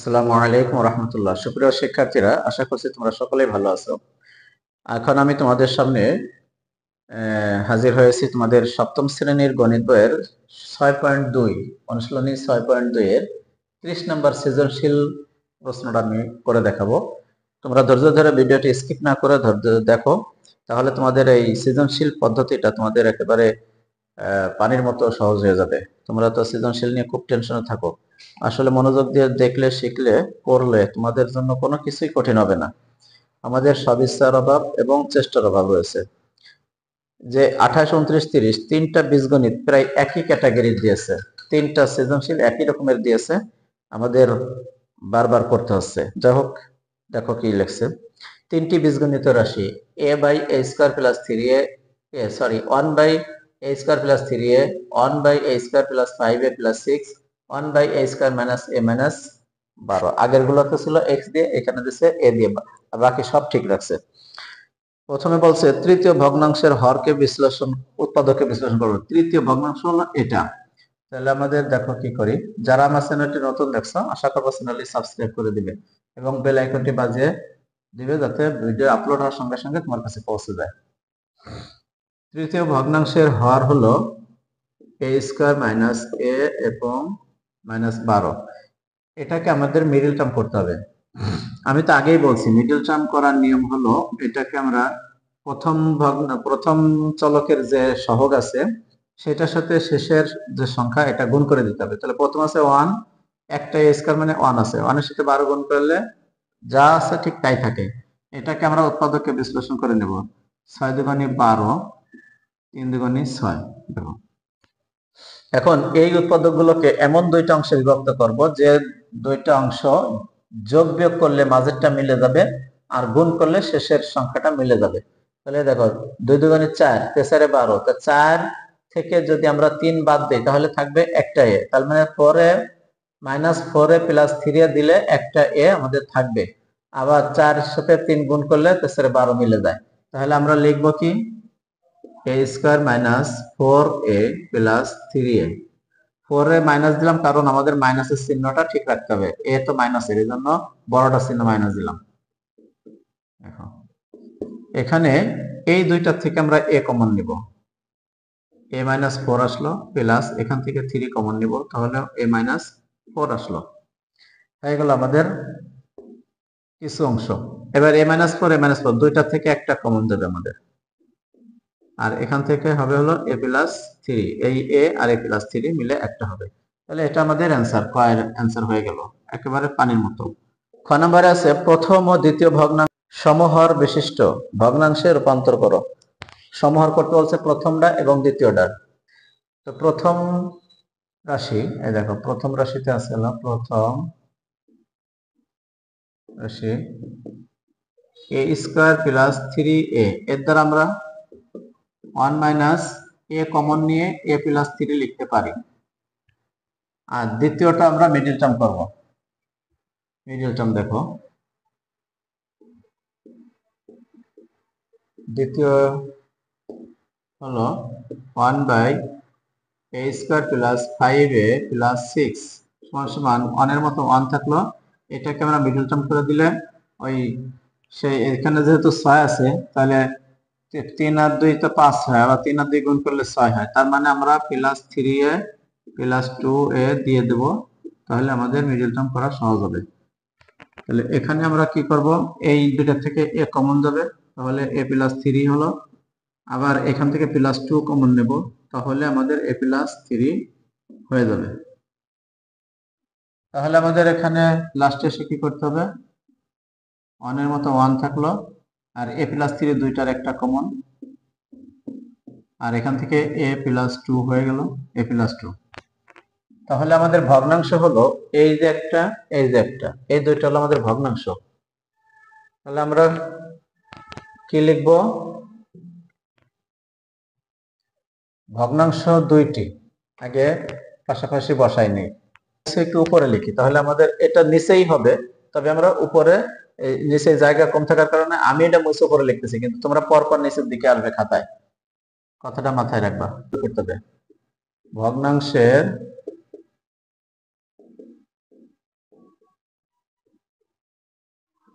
আসসালামু আলাইকুম রহমতুল্লাহ। সুপ্রিয় শিক্ষার্থীরা, আশা করছি তোমরা সকলেই ভালো আছো। এখন আমি তোমাদের সামনে হাজির হয়েছি তোমাদের সপ্তম শ্রেণীর গণিত বইয়ের 6.2 অনুশীলনী 6.2 এর 30 নম্বর সৃজনশীল প্রশ্নটা আমি করে দেখাবো। তোমরা ধৈর্য ধরে ভিডিওটি স্কিপ না করে ধৈর্য দেখো, তাহলে তোমাদের এই সৃজনশীল পদ্ধতিটা তোমাদের একেবারে পানির মতো সহজ হয়ে যাবে। তোমরা তো সৃজনশীল নিয়ে খুব টেনশনে থাকো, আসলে মনোযোগ দিয়ে দেখলে, শিখলে, করলে তোমাদের জন্য কোনো কিছুই কঠিন হবে না। আমাদের সদিচ্ছার অভাব এবং চেষ্টার অভাব রয়েছে। যে 28, 29, 30 তিনটা বীজগণিত প্রায় একই ক্যাটাগরি দিয়েছে, তিনটা সৃজনশীল একই রকমের দিয়েছে, আমাদের বারবার করতে হচ্ছে। যাই হোক, দেখো কি লিখছে। তিনটি বীজগণিত রাশি a by a square plus 3a, sorry 1 by a square plus 3a, 1 by a square plus 5a plus 6, 1 by a square minus a minus 12। আগের গুলোতে ছিল x দিয়ে, এখানে দিচ্ছে a দিয়ে, বাকি সব ঠিক রাখছে। প্রথমে বলছে তৃতীয় ভগ্নাংশের হরকে বিশ্লেষণ, উৎপাদকে বিশ্লেষণ করবো। তৃতীয় ভগ্নাংশ হলো এটা। তাহলে আমাদের দেখো কি করি। যারা আমার চ্যানেলটি নতুন দেখছো, আশা করবো চ্যানেলটি সাবস্ক্রাইব করে দিবে এবং বেল আইকনটি বাজিয়ে দিবে, যাতে ভিডিও আপলোড হওয়ার সঙ্গে সঙ্গে তোমার কাছে পৌঁছে যায়। তৃতীয় ভগ্নাংশের হর হলো a স্কয়ার মাইনাস a এবং মাইনাস 12। এটাকে আমাদের মিডল টার্ম করতে হবে। আমি তো আগেই বলছি, মিডল টার্ম করার নিয়ম হলো এটাকে আমরা প্রথম চলকের যে সহগ আছে সেটার সাথে শেষের যে সংখ্যা এটা গুণ করে দিতে হবে। তাহলে প্রথম আছে 1, একটা a স্কয়ার মানে 1 আছে, 1 এর সাথে 12 গুণ করলে যা আছে ঠিক তাই থাকে। এটাকে আমরা উৎপাদকে বিশ্লেষণ করে নেব। 6 দুগুণে 12, 3 দুগুণে 6। দেখো, এখন এই উৎপাদকগুলোকে এমন দুইটা অংশে বিভক্ত করব যে দুইটা অংশ যোগ বিয়োগ করলে মাঝেরটা মিলে যাবে, আর গুণ করলে শেষের সংখ্যাটা মিলে যাবে। তাহলে দেখো, 2 দুগুণে 4, 4 এ 12, তা 4 থেকে যদি আমরা 3 বাদ দিই তাহলে থাকবে একটা এ। তার মানে 4a minus 4a plus 3a দিলে একটা এ আমাদের থাকবে। আবার 4 এর সাথে 3 গুণ করলে 4 এ 12 মিলে যায়। তাহলে আমরা লিখবো কি, a square minus 4a plus 3a। 4 A minus দিলাম কারণ আমাদের মাইনাসের চিহ্নটা ঠিক রাখতে হবে, এ তো মাইনাসের, এই জন্য বড়টা চিহ্ন মাইনাস দিলাম। দেখো, এখানে এই দুইটা থেকে আমরা a কমন নিব, a মাইনাস 4 আসলো, প্লাস এখান থেকে 3 কমন নিব, তাহলে a মাইনাস 4 আসলো। হয়ে গেল আমাদের কিছু অংশ। এবার a মাইনাস 4, a মাইনাস 4 দুইটা থেকে একটা কমন দেবে আমাদের, আর এখান থেকে হবে হলো a প্লাস 3, এই a আর a প্লাস 3 মিলে একটা হবে। তাহলে এটা আমাদের অ্যান্সার, কয়ের অ্যান্সার হয়ে গেল, একেবারে পানির মতো। খ নম্বরে আছে প্রথম ও দ্বিতীয় ভগ্নাংশ সমহর বিশিষ্ট ভগ্নাংশে রূপান্তর করো। সমহর করতে বলছে প্রথমটা এবং দ্বিতীয়টা। তো প্রথম রাশি, এই দেখো প্রথম রাশিতে আছে হলো প্রথম রাশি a স্কয়ার প্লাস 3a, এর দ্বারা আমরা 1 মাইনাস a কমন নিয়ে a প্লাস 3 লিখতে পারি। আর দ্বিতীয়টা আমরা মিডল টার্ম করব। মিডল টার্ম দেখো, দ্বিতীয় হলো 1 by a square plus 5a plus 6 সমান সমান 1 এর মতো 1 থাকলো। এটাকে আমরা মিডল টার্ম করে দিলে ওই সেই এখানে যেহেতু 6 আছে, তাহলে 3 আর 2 তো 5 হয়, আবার 3 আর 2 গুণ করলে 6 হয়। তার মানে আমরা প্লাস 3a প্লাস 2a দিয়ে দেব, তাহলে আমাদের মিডল টার্ম করা সহজ হবে। তাহলে এখানে আমরা কি করব, এই দুটা থেকে a কমন যাবে, তাহলে a প্লাস 3 হলো। আবার এখান থেকে প্লাস 2 কমন নেব, তাহলে আমাদের a প্লাস 3 হয়ে যাবে। তাহলে আমাদের এখানে লাস্টে এসে কি করতে হবে, 1 এর মতো 1 থাকলো, আর a প্লাস 3 দুইটার একটা কমন, আর এখান থেকে a প্লাস 2 হয়ে গেল, a প্লাস 2। তাহলে আমাদের ভগ্নাংশ হলো এই যে একটা, এই যে একটা, এই দুইটা হলো আমাদের ভগ্নাংশ। তাহলে আমরা কি লিখবো, ভগ্নাংশ দুইটি আগে পাশাপাশি বসাই নেই, একটু উপরে লিখি, তাহলে আমাদের এটা নিচেই হবে। তবে আমরা উপরে, নিচে জায়গা কম থাকার কারণে আমি এটা মুছে উপরে লিখতেছি, কিন্তু তোমরা পরপর নিচের দিকে আসবে খাতায়, কথাটা মাথায় রাখবা। করতে হবে ভগ্নাংশের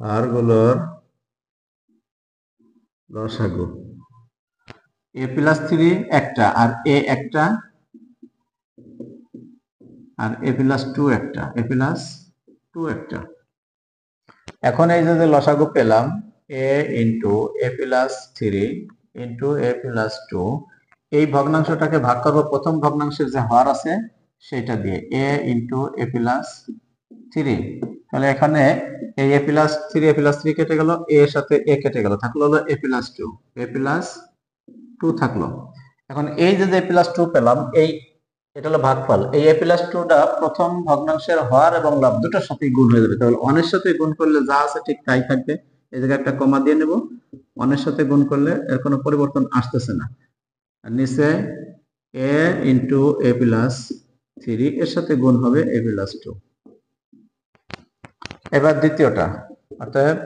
হরগুলোর লসাগু a+3 একটা, আর a একটা, আর a+2 একটা, a+2 একটা। এখন এই যে লসাগু পেলাম a into a+3 into a+2, এই ভগ্নাংশটাকে ভাগ করব প্রথম ভগ্নাংশের যে হর আছে সেটা দিয়ে, a ইন্টু a+3। তাহলে এখানে এই a+3 কেটে গেল, a এর সাথে a কেটে গেল, থাকলো হলো a+2 থাকলো। এখন এই যে a+2 পেলাম, এটা হলো ভাগফল। এই a+2টা প্রথম ভগ্নাংশের হর এবং লব দুটোর সাথে গুণ হয়ে যাবে, তাহলে 1 এর সাথে গুণ করলে যা আছে ঠিক তাই থাকবে। এই জায়গায় একটা কমা দিয়ে নেব, 1 এর সাথে গুণ করলে এর কোনো পরিবর্তন আসতেছে না। আর নিচে a ইন্টু a+3 এর সাথে গুণ হবে a+2। এবার দ্বিতীয়টা, অতএব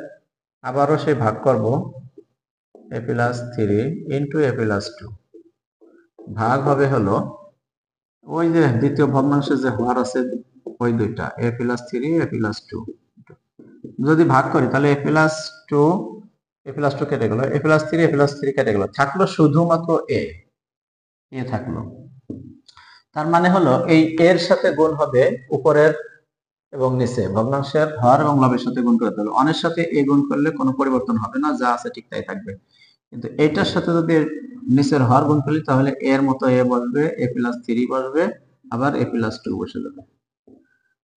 আবারও সেই ভাগ করব a+3 ইন্টু a+2, ভাগ হবে হলো ওই যে দ্বিতীয় ভগ্নাংশের যে হর আছে ওই দুইটা, a+3 a+2। যদি ভাগ করি তাহলে a+2 কেটে গেল, a+3 কেটে গেল, থাকলো শুধুমাত্র a থাকলো। তার মানে হলো এই এর সাথে গুণ হবে উপরের এবং নিচে ভগ্নাংশের হর এবং লবের সাথে গুণ করতে হবে। অনের সাথে a গুণ করলে কোনো পরিবর্তন হবে না, যা আছে ঠিক তাই থাকবে। কিন্তু এইটার সাথে যদি নিচের হর গুণ করি তাহলে এর মতো a বসবে, a+3 বসবে, আবার a+2 বসে যাবে।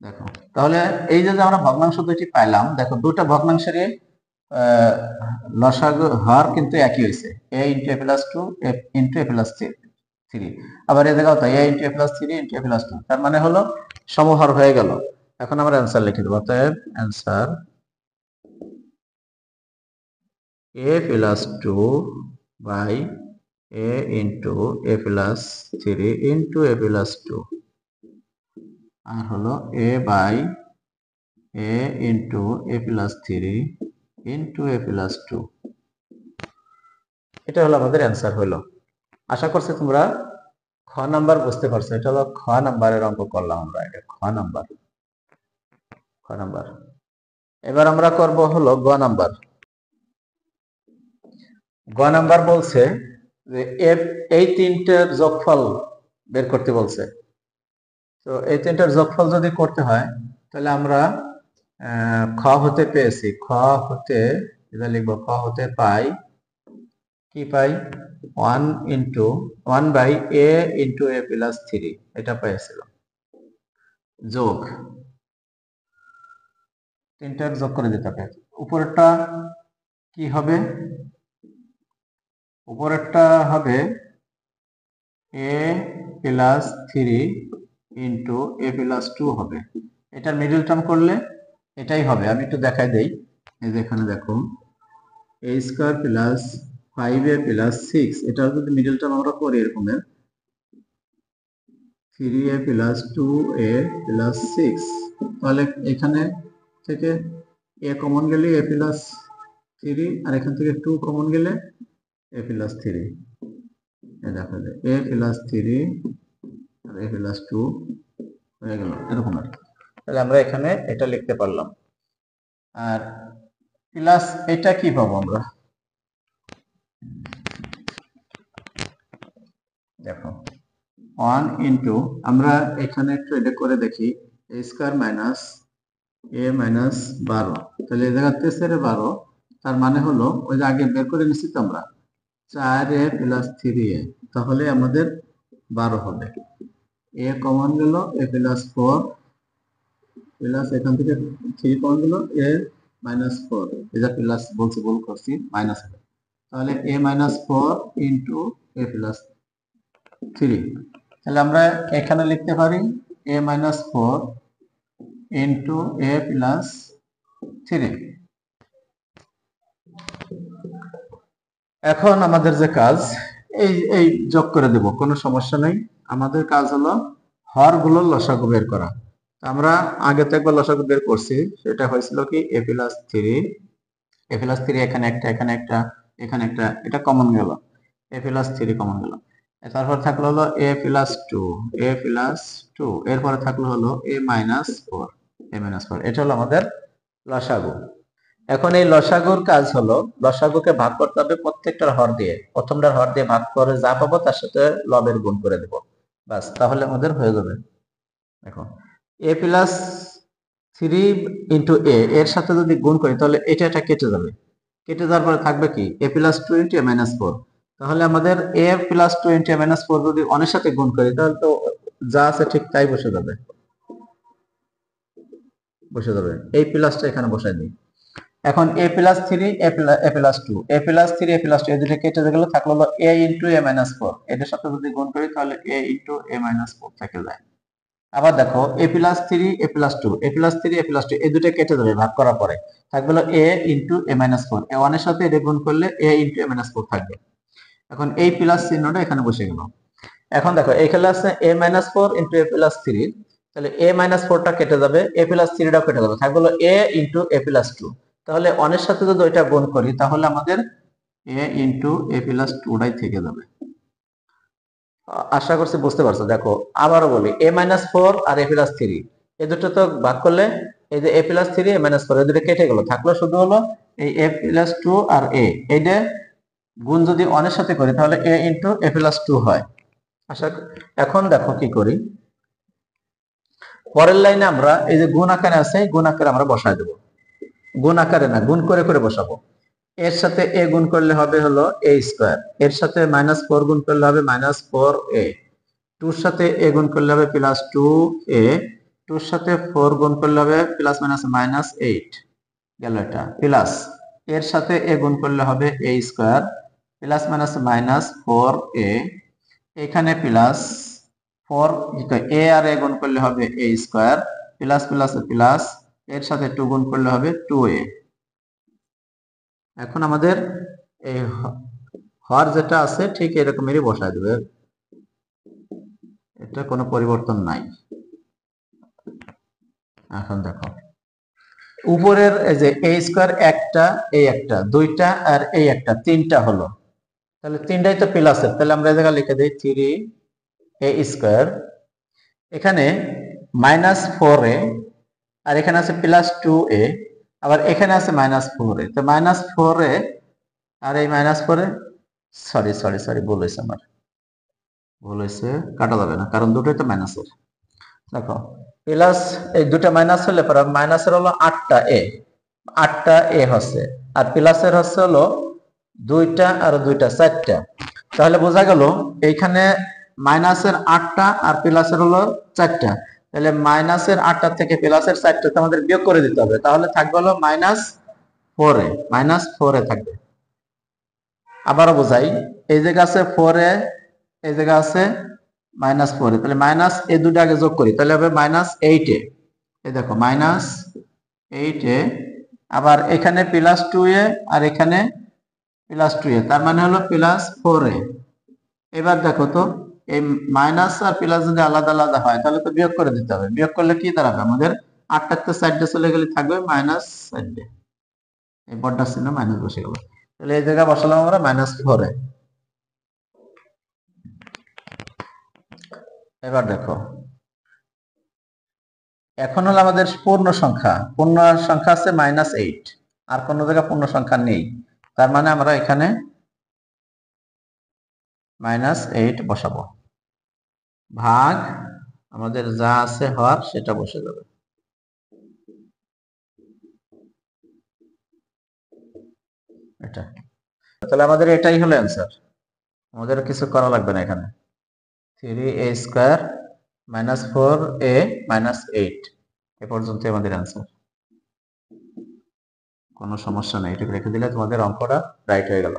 দেখো তাহলে এই যে আমরা ভগ্নাংশ দুইটি পাইলাম, দেখো দুটো ভগ্নাংশেরই লসাগু হর কিন্তু একই হয়েছে, a into a+2 into a+3। আবার এই জায়গাও তাই, a into a+3 into a+2, তার মানে হলো সমহর হয়ে গেল। এখন আমরা অ্যান্সার লিখে দেবো, অতএব answer a+2 by a into a+3 into a+2, আর হলো a by a into a+3 into a+2। এটা হলো আমাদের অ্যান্সার হলো। আশা করছি তোমরা খ নাম্বার বুঝতে পারছো। এটা হলো খ নাম্বারের অঙ্ক করলাম আমরা, এটা খ নাম্বার। এবার আমরা করব হলো গ নাম্বার। গ নাম্বার বলছে যে এই তিনটের যোগফল বের করতে বলছে। তো এই তিনটার যোগফল যদি করতে হয় তাহলে আমরা খ হতে পেয়েছি, খ হতে এটা লিখবো, খ হতে পাই, কি পাই, 1 বাই a ইন্টু a+3, এটা পাইছিল। যোগ তিনটার যোগ করে দিতে হবে। উপরেরটা কি হবে, উপরেরটা হবে a+3 ইন্টু a+2 হবে। এটার মিডল টার্ম করলে এটাই হবে। আমি একটু দেখাই দেই, এই যে এখানে দেখো a² প্লাস 5a প্লাস 6, এটার যদি মিডল টার্ম আমরা করি এরকমের 3a প্লাস 2a প্লাস 6, তাহলে এখানে থেকে a কমন গেলে a+3, আর এখান থেকে 2 কমন গেলে a+3, দেখা যায় a+3 আর a+2 হয়ে গেল এরকম আর। তাহলে আমরা এখানে এটা লিখতে পারলাম। আর প্লাস এটা কি পাবো আমরা, দেখো 1 ইন্টু, আমরা এখানে একটু এটা করে দেখি, a² মাইনাস a মাইনাস 12, তাহলে এই জায়গাতে 12, তার মানে হলো ওই যে আগে বের করে নিচ্ছি তো আমরা 4a প্লাস 3a, তাহলে আমাদের 12 হবে। a কমন গেল, a+4 প্লাস এখান থেকে 3 কমন গেল, a-4, এটা প্লাস বলছি, ভুল করছি, মাইনাস হবে। তাহলে a-4 ইন্টু a+3, তাহলে আমরা এখানে লিখতে পারি a-4 ইন্টু a+3। এখন আমাদের যে কাজ, এই যোগ করে দেব, কোনো সমস্যা নেই। আমাদের কাজ হলো হরগুলোর লসাগু বের করা। আমরা আগে তো একবার লসাগু বের করছি, সেটা হয়েছিল কি a+3 এখানে একটা, এখানে একটা, এখানে একটা, এটা কমন গেল, a+3 কমন গেল। তারপর থাকলো হলো a+2, এরপরে থাকলো হলো a-4, এটা হলো আমাদের লসাগু। এখন এই লসাগুর কাজ হলো লসাগুকে ভাগ করতে হবে প্রত্যেকটার হর দিয়ে, প্রথমটার হর দিয়ে ভাগ করে যা পাবো তার সাথে লবের গুণ করে দেব, বাস তাহলে আমাদের হয়ে যাবে। দেখো এ প্লাস 3 ইন্টু এ এর সাথে যদি গুণ করি তাহলে এটা কেটে যাবে, কেটে যাওয়ার পরে থাকবে কি এ প্লাস 2 ইন্টু এ মাইনাস 4। তাহলে আমাদের এ প্লাস 2 ইন্টু এ মাইনাস 4 যদি অনের সাথে গুণ করি তাহলে তো যা আছে ঠিক তাই বসে যাবে, এই প্লাসটা এখানে বসাই দিই। এখন এ প্লাস 3 এ প্লাস 2 এ প্লাস 3 এ প্লাস 2 এই দুটো কেটে গেল, থাকলো হলো এ ইন্টু এ মাইনাস 4, এটার সাথে যদি গুণ করি তাহলে এ ইন্টু এ মাইনাস 4 থেকে যায়। আবার দেখো এ প্লাস 3 এ প্লাস 2 এ প্লাস 3 এ প্লাস 2 এই দুটো কেটে যাবে ভাগ করার পরে, থাকবে হলো এ ইন্টু এ মাইনাস 4, এ 1 এর সাথে এটা গুণ করলে এ ইন্টু এ মাইনাস 4 থাকবে। এখন এই প্লাস চিহ্নটা এখানে বসে গেল। এখন দেখো এখানে আছে a minus 4 into a plus 3, তাহলে a মাইনাস 4টা কেটে যাবে, a প্লাস 3টাও কেটে যাবে, থাকবে হলো a ইন্টু a প্লাস 2। তাহলে অনের সাথে যদি ওইটা গুণ করি তাহলে আমাদের a ইন্টু a প্লাস 2টাই থেকে যাবে। আশা করছি বুঝতে পারছো। দেখো আবারও বলি a মাইনাস 4 আর a প্লাস 3 এই দুটো তো ভাগ করলে এই যে a প্লাস 3 a মাইনাস 4 এই দুটো কেটে গেল, থাকলো শুধু হলো এই a প্লাস 2 আর a, এইটা গুণ যদি অনের সাথে করি তাহলে a ইন্টু a প্লাস 2 হয়। আশা এখন দেখো কি করি, পরের লাইনে আমরা এই যে গুণ আকারে আছে গুণ আকারে আমরা বসায় দেব, গুণ আকারে না গুণ করে করে বসাবো। এর সাথে এ গুণ করলে হবে হলো এ স্কোয়ার, এর সাথে মাইনাস 4 গুণ করলে হবে মাইনাস 4 এ, টুর সাথে এ গুণ করলে হবে প্লাস 2 এ, টুর সাথে 4 গুণ করলে হবে প্লাস মাইনাস মাইনাস 8 গেল, এটা প্লাস এর সাথে এ গুণ করলে হবে এ স্কোয়ার প্লাস মাইনাস মাইনাস 4 এ, এখানে প্লাস 4 এ আর এ গুণ করলে হবে এ স্কোয়ার প্লাস প্লাস প্লাস এর সাথে 2 গুণ করলে হবে 2a। এখন আমাদের এই হর যেটা আছে ঠিক এরকমেরই বসায় দেবে, এটা কোনো পরিবর্তন নাই। এখন দেখো উপরের এই যে এ স্কোয়ার একটা, এই একটা, দুইটা আর এই একটা, তিনটা হলো, তাহলে তিনটাই তো প্লাসের, তাহলে আমরা এই জায়গায় লিখে দিই 3a স্কোয়ার, এখানে মাইনাস 4a আর এখানে আছে প্লাস 2a, আবার এখানে আছে মাইনাস 4a, তো মাইনাস 4a আর এই minus 4a, sorry sorry sorry ভুল হয়েছে, আমার ভুল হয়েছে, কাটা যাবে না কারণ দুটোই তো মাইনাসের। দেখো প্লাস এই দুটো মাইনাস হলে পরে মাইনাসের হলো 8টা এ হচ্ছে, আর প্লাসের হচ্ছে হলো 2টা আর 2টা 4টা, তাহলে বোঝা গেল এইখানে মাইনাসের 8টা আর প্লাসের হলো 4টা, তাহলে মাইনাসের 8টা থেকে প্লাসের 4টা আমাদের বিয়োগ করে দিতে হবে, তাহলে থাকবে হলো মাইনাস 4 এ থাকবে। আবারও বোঝাই, এই জায়গা আছে 4a, এই জায়গা আছে মাইনাস 4 এ, তাহলে মাইনাস এই দুটো আগে যোগ করি তাহলে হবে মাইনাস 8 এ, এই দেখো মাইনাস 8 এ, আবার এখানে প্লাস 2a আর এখানে প্লাস 2a, তার মানে হলো প্লাস 4a। এবার দেখো তো এই মাইনাস আর প্লাস যদি আলাদা আলাদা হয় তাহলে তো বিয়োগ করে দিতে হবে, বিয়োগ করলে কি দাঁড়াবে আমাদের 8টাতে সাইডে চলে গেলে থাকবে মাইনাস সাইডে, এই বড়টা চিহ্ন মাইনাস বসে গেল, তাহলে এই জায়গায় বসালাম আমরা মাইনাস 4a। এবার দেখো এখন হলো আমাদের পূর্ণ সংখ্যা আছে -8, আর কোন জায়গায় পূর্ণ সংখ্যা নেই, তার মানে আমরা এখানে -8 বসাবো, ভাগ আমাদের যা আছে হর সেটা বসে যাবে। এটা তাহলে আমাদের এটাই হলো অ্যান্সার, আমাদের কিছু করা লাগবে না এখানে, 3a² - 4a - 8 এ পর্যন্ত আমাদের অ্যান্সার, কোনো সমস্যা নেই, এটা রেখে দিলে তোমাদের অঙ্কটা রাইট হয়ে গেল।